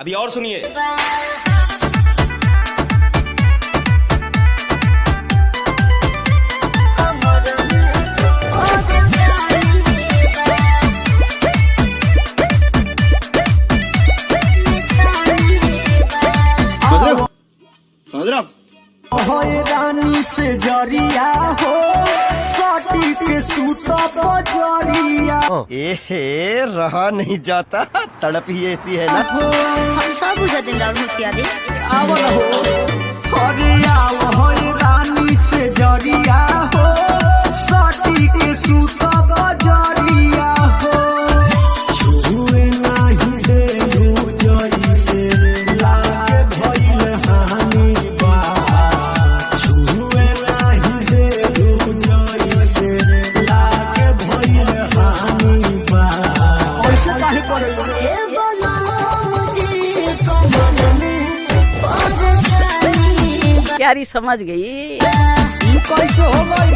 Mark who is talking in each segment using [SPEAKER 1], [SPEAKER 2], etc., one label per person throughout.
[SPEAKER 1] अभी और सुनिए।
[SPEAKER 2] समझ रहे
[SPEAKER 3] हो रानी से जरिया हो साटी के सूता बजरिया।
[SPEAKER 2] एहे रहा नहीं जाता, तड़प ही ऐसी है ना।
[SPEAKER 4] हम सब बुझा दिन राहुल मुखिया दे
[SPEAKER 3] आवल हो अरे आव हो रानी से जरिया हो साटी के सूता बजरिया हो। छुए नहीं दे जरी से लागे भइल हानि बा। छुए नहीं दे जरी से लागे भइल हानि बा। ऐसे काहे करे
[SPEAKER 5] प्यारी समझ गई।
[SPEAKER 3] ये कैसे हो गई?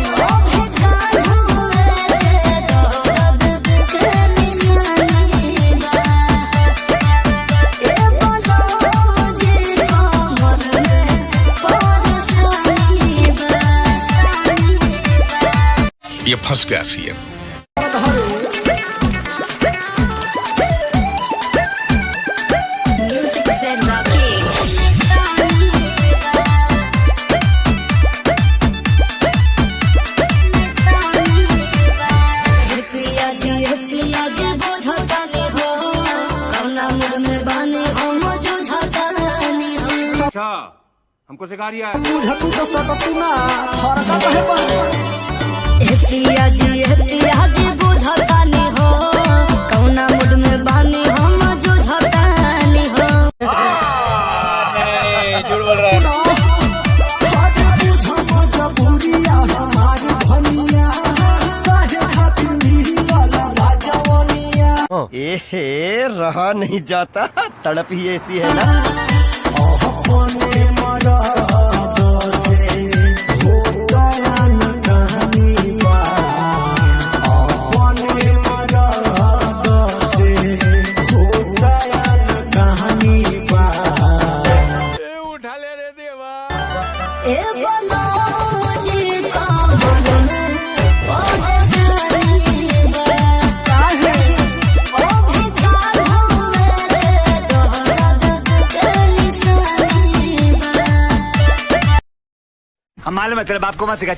[SPEAKER 6] ये फंस गया सीएम।
[SPEAKER 4] म्यूजिक से राकेश
[SPEAKER 1] अच्छा हमको सिखा रिया है।
[SPEAKER 3] तू तो सकतू ना फरका कहे पर
[SPEAKER 4] पिया जी बुझता नहीं हो कौना मूड में बानी हम जुझता नहीं हो।
[SPEAKER 1] झूठ बोल रहा है।
[SPEAKER 3] आज बुझ मजबूरिया हमारी धनिया काहे खातिर मिलल बाजवनिया।
[SPEAKER 2] एहे रहा नहीं जाता, तड़प ही ऐसी है ना।
[SPEAKER 3] अपने मरद से हो गया न कहानी बा। अपने मरद से हो गया न कहानी बा।
[SPEAKER 1] उठा ले रे देवा।
[SPEAKER 4] ए बोलो मुझे कमर में परेशानी बा।
[SPEAKER 3] काहे
[SPEAKER 4] ओ भिखार हो मेरे दोहराद के निशानी बा।
[SPEAKER 2] हम मालूम है तेरे बाप को मत सिखा।
[SPEAKER 4] ए